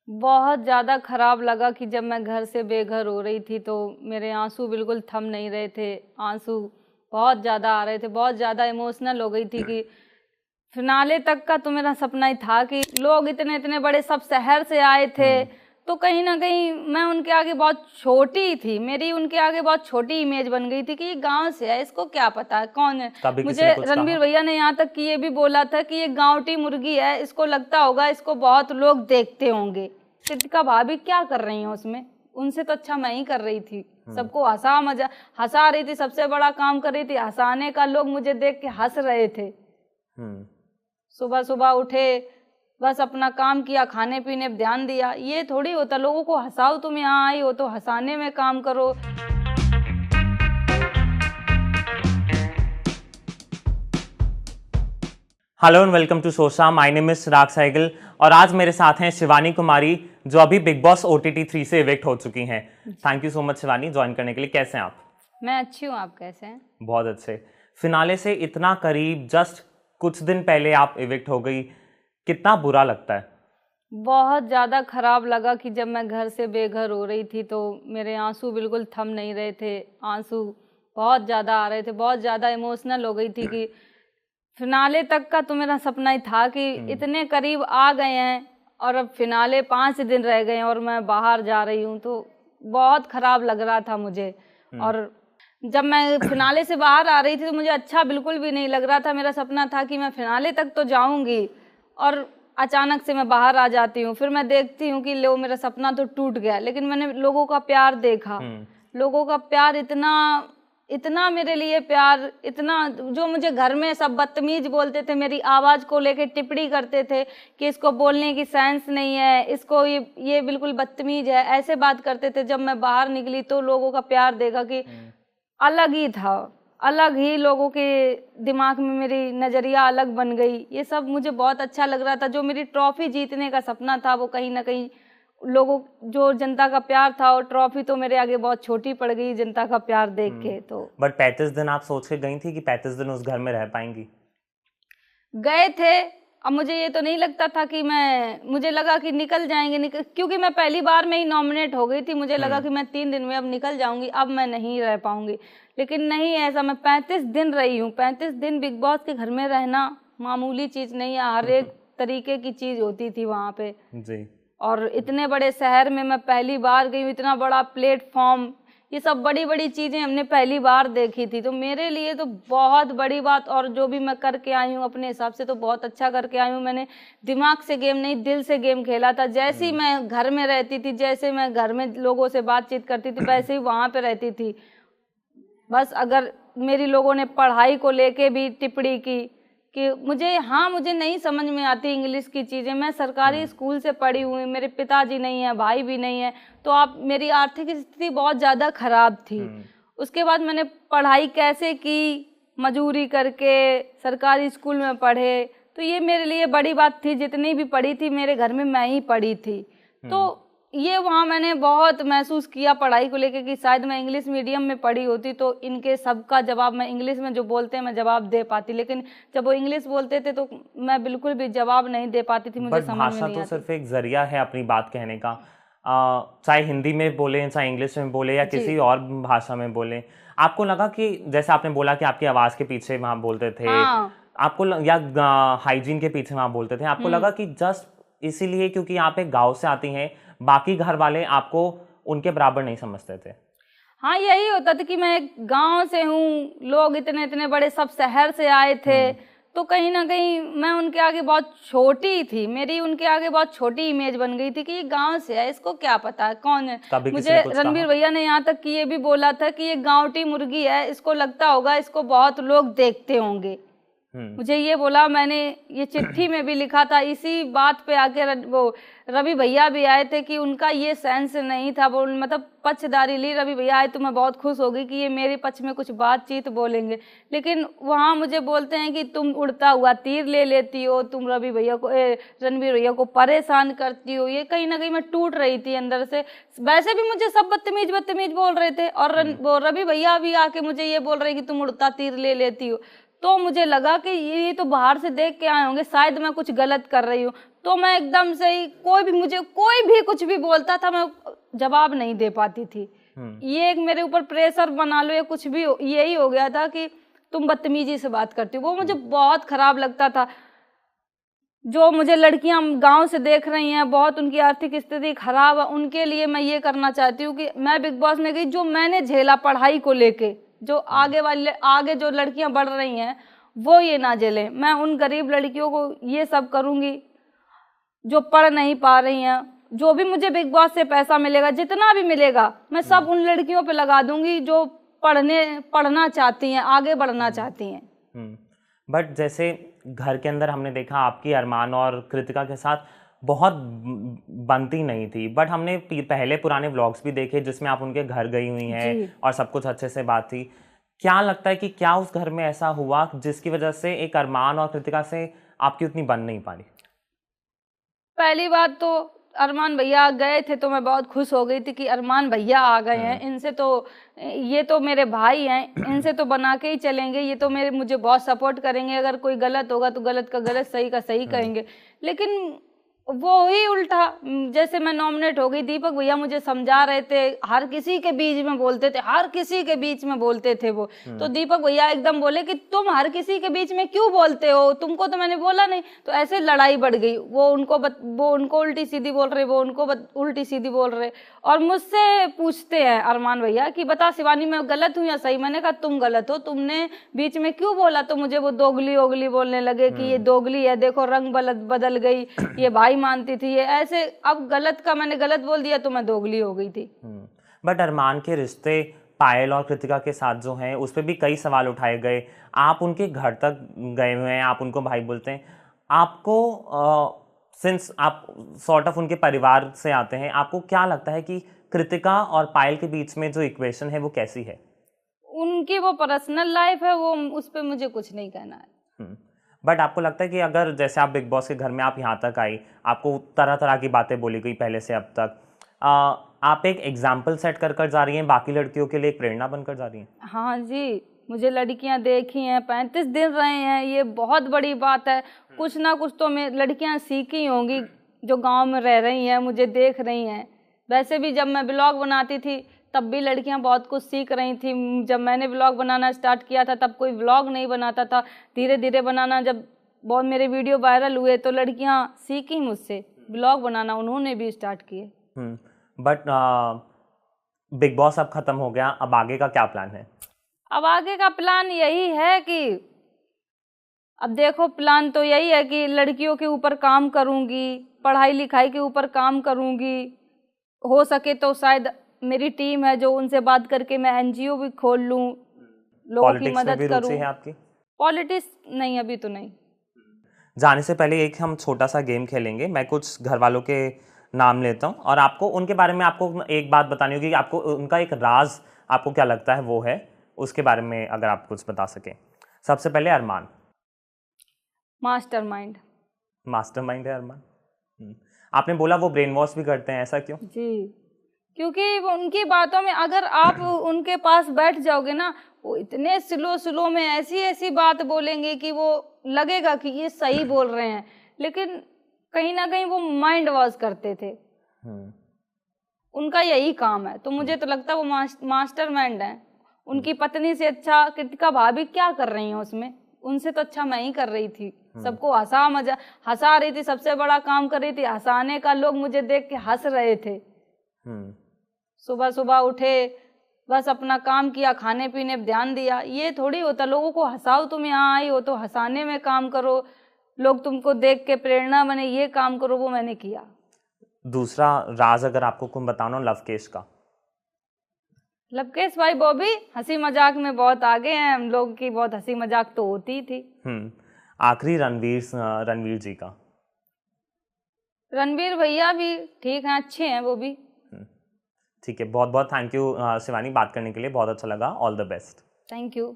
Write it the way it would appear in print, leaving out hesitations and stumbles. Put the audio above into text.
बहुत ज़्यादा ख़राब लगा कि जब मैं घर से बेघर हो रही थी तो मेरे आंसू बिल्कुल थम नहीं रहे थे। आंसू बहुत ज़्यादा आ रहे थे, बहुत ज़्यादा इमोशनल हो गई थी कि फिनाले तक का तो मेरा सपना ही था कि लोग इतने इतने बड़े सब शहर से आए थे। तो कहीं ना कहीं मैं उनके आगे बहुत छोटी थी, मेरी उनके आगे बहुत छोटी इमेज बन गई थी कि ये गांव से है, इसको क्या पता है कौन है। कभी किसी मुझे ने कुछ रणबीर कहा? भैया ने यहाँ तक कि ये भी बोला था कि ये गांवटी मुर्गी है, इसको लगता होगा इसको बहुत लोग देखते होंगे। कृतिका भाभी क्या कर रही हैं उसमें, उनसे तो अच्छा मैं ही कर रही थी। सबको हंसा रही थी, सबसे बड़ा काम कर रही थी हंसाने का। लोग मुझे देख के हंस रहे थे। सुबह सुबह उठे, बस अपना काम किया, खाने पीने पे ध्यान दिया। ये थोड़ी होता लोगों को हंसाओ, तुम यहाँ आई हो तो हंसाने में काम करो। हेलो एंड वेलकम टू सोशा। माय नेम इज राग साइकिल और आज मेरे साथ हैं शिवानी कुमारी, जो अभी बिग बॉस OTT 3 से इविक्ट हो चुकी हैं। Thank you so much Shivani join करने के लिए। कैसे हैं आप? मैं अच्छी हूँ, आप कैसे हैं? बहुत अच्छे। फिनाले से इतना करीब, जस्ट कुछ दिन पहले आप इविक्ट हो गई, कितना बुरा लगता है? बहुत ज़्यादा ख़राब लगा कि जब मैं घर से बेघर हो रही थी तो मेरे आंसू बिल्कुल थम नहीं रहे थे। आंसू बहुत ज़्यादा आ रहे थे, बहुत ज़्यादा इमोशनल हो गई थी कि फिनाले तक का तो मेरा सपना ही था कि इतने करीब आ गए हैं और अब फिनाले 5 दिन रह गए हैं और मैं बाहर जा रही हूँ, तो बहुत ख़राब लग रहा था मुझे। और जब मैं फिनाले से बाहर आ रही थी तो मुझे अच्छा बिल्कुल भी नहीं लग रहा था। मेरा सपना था कि मैं फिनाले तक तो जाऊंगी और अचानक से मैं बाहर आ जाती हूँ। फिर मैं देखती हूँ कि लो मेरा सपना तो टूट गया। लेकिन मैंने लोगों का प्यार देखा, लोगों का प्यार इतना इतना मेरे लिए प्यार, इतना जो मुझे घर में सब बदतमीज बोलते थे, मेरी आवाज़ को लेके टिप्पणी करते थे कि इसको बोलने की सेंस नहीं है, इसको ये बिल्कुल बदतमीज है, ऐसे बात करते थे। जब मैं बाहर निकली तो लोगों का प्यार देखा कि अलग ही था, अलग ही लोगों के दिमाग में मेरी नज़रिया अलग बन गई। ये सब मुझे बहुत अच्छा लग रहा था। जो मेरी ट्रॉफी जीतने का सपना था वो कहीं ना कहीं लोगों, जो जनता का प्यार था, और ट्रॉफी तो मेरे आगे बहुत छोटी पड़ गई जनता का प्यार देख के। तो बट 35 दिन आप सोच के गई थी कि 35 दिन उस घर में रह पाएंगी? गए थे। अब मुझे ये तो नहीं लगता था कि मुझे लगा कि निकल जाएंगे, क्योंकि मैं पहली बार में ही नॉमिनेट हो गई थी। मुझे लगा कि मैं 3 दिन में अब निकल जाऊंगी, अब मैं नहीं रह पाऊंगी। लेकिन नहीं, ऐसा मैं 35 दिन रही हूँ। 35 दिन बिग बॉस के घर में रहना मामूली चीज़ नहीं है, हर एक तरीके की चीज़ होती थी वहाँ पे जी। और इतने बड़े शहर में मैं पहली बार गई हूँ, इतना बड़ा प्लेटफॉर्म, ये सब बड़ी बड़ी चीज़ें हमने पहली बार देखी थी। तो मेरे लिए तो बहुत बड़ी बात। और जो भी मैं करके आई हूँ अपने हिसाब से तो बहुत अच्छा करके आई हूँ। मैंने दिमाग से गेम नहीं, दिल से गेम खेला था। जैसे ही मैं घर में रहती थी, जैसे मैं घर में लोगों से बातचीत करती थी, वैसे ही वहाँ पे रहती थी। बस अगर मेरी लोगों ने पढ़ाई को लेके भी टिप्पणी की कि मुझे नहीं समझ में आती इंग्लिश की चीज़ें, मैं सरकारी स्कूल से पढ़ी हुई, मेरे पिताजी नहीं है, भाई भी नहीं है, तो आप, मेरी आर्थिक स्थिति बहुत ज़्यादा ख़राब थी। उसके बाद मैंने पढ़ाई कैसे की, मजूरी करके सरकारी स्कूल में पढ़े, तो ये मेरे लिए बड़ी बात थी। जितनी भी पढ़ी थी मेरे घर में मैं ही पढ़ी थी। तो ये वहाँ मैंने बहुत महसूस किया पढ़ाई को लेके कि शायद मैं इंग्लिश मीडियम में पढ़ी होती तो इनके सबका जवाब मैं इंग्लिश में जो बोलते हैं मैं जवाब दे पाती। लेकिन जब वो इंग्लिश बोलते थे तो मैं बिल्कुल भी जवाब नहीं दे पाती थी, मुझे समझ में नहीं आती। भाषा तो सिर्फ एक जरिया है अपनी बात कहने का। चाहे हिंदी में बोले, चाहे इंग्लिश में बोले या किसी और भाषा में बोले। आपको लगा कि जैसे आपने बोला कि आपकी आवाज़ के पीछे वहाँ बोलते थे, आपको या हाइजीन के पीछे वहाँ बोलते थे, आपको लगा कि जस्ट इसीलिए क्योंकि आप एक गाँव से आती हैं, बाकी घर वाले आपको उनके बराबर नहीं समझते थे? हाँ, यही होता था कि मैं एक गांव से हूँ, लोग इतने इतने बड़े सब शहर से आए थे, तो कहीं ना कहीं मैं उनके आगे बहुत छोटी थी, मेरी उनके आगे बहुत छोटी इमेज बन गई थी कि ये गांव से है, इसको क्या पता है कौन है। मुझे रणबीर भैया ने यहाँ तक कि ये भी बोला था कि ये गांवटी मुर्गी है, इसको लगता होगा इसको बहुत लोग देखते होंगे। मुझे ये बोला, मैंने ये चिट्ठी में भी लिखा था। इसी बात पे आके वो रवि भैया भी आए थे कि उनका ये सेंस नहीं था, वो मतलब पक्षधारी ली। रवि भैया आए तो मैं बहुत खुश हो गई कि ये मेरे पक्ष में कुछ बातचीत बोलेंगे। लेकिन वहाँ मुझे बोलते हैं कि तुम उड़ता हुआ तीर ले लेती हो, तुम रवि भैया को, रणबीर भैया को परेशान करती हो। ये कहीं ना कहीं मैं टूट रही थी अंदर से। वैसे भी मुझे सब बदतमीज बोल रहे थे और वो रवि भैया भी आके मुझे ये बोल रहे कि तुम उड़ता तीर ले लेती हो। तो मुझे लगा कि ये तो बाहर से देख के आए होंगे, शायद मैं कुछ गलत कर रही हूँ। तो मैं एकदम से ही कोई भी कुछ भी बोलता था, मैं जवाब नहीं दे पाती थी। ये एक मेरे ऊपर प्रेशर बना लो या कुछ भी, यही हो गया था कि तुम बदतमीजी से बात करती हो। वो मुझे बहुत खराब लगता था। जो मुझे लड़कियां गांव से देख रही हैं, बहुत उनकी आर्थिक स्थिति खराब है, उनके लिए मैं ये करना चाहती हूँ कि मैं बिग बॉस में गई, जो मैंने झेला पढ़ाई को लेके, जो आगे जो लड़कियां बढ़ रही हैं वो ये ना झेलें। मैं उन गरीब लड़कियों को ये सब करूँगी जो पढ़ नहीं पा रही हैं। जो भी मुझे बिग बॉस से पैसा मिलेगा, जितना भी मिलेगा, मैं सब उन लड़कियों पे लगा दूंगी जो पढ़ना चाहती हैं, आगे बढ़ना चाहती हैं। बट जैसे घर के अंदर हमने देखा आपकी अरमान और कृतिका के साथ बहुत बनती नहीं थी, बट हमने पहले पुराने व्लॉग्स भी देखे जिसमें आप उनके घर गई हुई हैं और सब कुछ अच्छे से बात थी। क्या लगता है कि क्या उस घर में ऐसा हुआ जिसकी वजह से एक अरमान और कृतिका से आपकी उतनी बन नहीं पा रही? पहली बात तो अरमान भैया गए थे तो मैं बहुत खुश हो गई थी कि अरमान भैया आ गए हैं, इनसे तो, ये तो मेरे भाई हैं, इनसे तो बना के ही चलेंगे, ये तो मुझे बहुत सपोर्ट करेंगे, अगर कोई गलत होगा तो गलत का गलत, सही का सही कहेंगे। लेकिन वो ही उल्टा, जैसे मैं नॉमिनेट हो गई, दीपक भैया मुझे समझा रहे थे, हर किसी के बीच में बोलते थे, हर किसी के बीच में बोलते थे वो। तो दीपक भैया एकदम बोले कि तुम हर किसी के बीच में क्यों बोलते हो, तुमको तो मैंने बोला नहीं। तो ऐसे लड़ाई बढ़ गई, वो उनको उल्टी सीधी बोल रहे, वो उनको उल्टी सीधी बोल रहे। और मुझसे पूछते हैं अरमान भैया कि बता शिवानी मैं गलत हूँ या सही। मैंने कहा तुम गलत हो, तुमने बीच में क्यों बोला। तो मुझे वो दोगली ओगली बोलने लगे कि ये दोगली है, देखो रंग बदल गई, ये भाई मानती थी, ये ऐसे। अब गलत का मैंने गलत बोल दिया तो मैं दोगली हो गई थी। बट अरमान के रिश्ते पायल और कृतिका के साथ जो हैं उस पर भी कई सवाल उठाए गए। आप उनके घर तक गए हुए हैं, आप उनको भाई बोलते हैं। आपको सिंस आप सॉर्ट ऑफ उनके परिवार से आते हैं, आपको क्या लगता है कि कृतिका और पायल के बीच में जो इक्वेशन है वो कैसी है? उनकी वो पर्सनल लाइफ है, वो उस पर मुझे कुछ नहीं कहना है। बट आपको लगता है कि अगर जैसे आप बिग बॉस के घर में आप यहाँ तक आई, आपको तरह तरह की बातें बोली गई पहले से अब तक, आप एक एग्जाम्पल सेट कर जा रही हैं, बाकी लड़कियों के लिए एक प्रेरणा बनकर जा रही हैं? हाँ जी, मुझे लड़कियां देखी हैं, 35 दिन रहे हैं, ये बहुत बड़ी बात है। कुछ ना कुछ तो लड़कियां सीखी होंगी जो गांव में रह रही हैं, मुझे देख रही हैं। वैसे भी जब मैं ब्लॉग बनाती थी तब भी लड़कियां बहुत कुछ सीख रही थी। जब मैंने ब्लॉग बनाना स्टार्ट किया था तब कोई ब्लॉग नहीं बनाता था, धीरे धीरे बनाना, जब बहुत मेरे वीडियो वायरल हुए तो लड़कियां सीखी मुझसे ब्लॉग बनाना, उन्होंने भी स्टार्ट किए। बट बिग बॉस अब खत्म हो गया, अब आगे का क्या प्लान है? अब आगे का प्लान यही है कि अब देखो, प्लान तो यही है कि लड़कियों के ऊपर काम करूंगी, पढ़ाई लिखाई के ऊपर काम करूंगी, हो सके तो शायद मेरी टीम है जो उनसे बात करके मैं एनजीओ भी खोल लूं, लोगों की मदद करूं। है आपकी? पॉलिटिक्स नहीं, अभी तो नहीं। जाने से पहले एक हम छोटा सा गेम खेलेंगे। मैं कुछ घर वालों के नाम लेता हूं और आपको उनके बारे में आपको एक बात बतानी होगी कि आपको उनका एक राज आपको क्या लगता है वो है, उसके बारे में अगर आप कुछ बता सकें। सबसे पहले अरमान। मास्टरमाइंड। मास्टरमाइंड है अरमान। आपने बोला वो ब्रेन वॉश भी करते हैं, ऐसा क्यों? जी, क्योंकि उनकी बातों में अगर आप उनके पास बैठ जाओगे ना, वो इतने स्लो में ऐसी ऐसी बात बोलेंगे कि वो लगेगा कि ये सही बोल रहे हैं, लेकिन कहीं ना कहीं वो माइंड वॉश करते थे। उनका यही काम है। तो मुझे तो लगता है वो मास्टरमाइंड है। उनकी पत्नी से अच्छा कृतिका भाभी क्या कर रही हैं उसमें, उनसे तो अच्छा मैं ही कर रही थी। सबको हंसा रही थी, सबसे बड़ा काम कर रही थी हंसाने का। लोग मुझे देख के हंस रहे थे। सुबह सुबह उठे, बस अपना काम किया, खाने पीने पे ध्यान दिया। ये थोड़ी होता लोगों को हंसाओ, तुम यहाँ आई हो तो हंसाने में काम करो, लोग तुमको देख के प्रेरणा बने, ये काम करो। वो मैंने किया। दूसरा राज अगर आपको कुछ बताना, लवकेश का। लवकेश भाई वो भी हंसी मजाक में बहुत आगे हैं, हम लोग की बहुत हंसी मजाक तो होती थी। आखिरी रणवीर जी का। रणवीर भैया भी ठीक हैं, अच्छे हैं वो भी। ठीक है, बहुत बहुत थैंक यू शिवानी, बात करने के लिए बहुत अच्छा लगा। All the best. Thank you.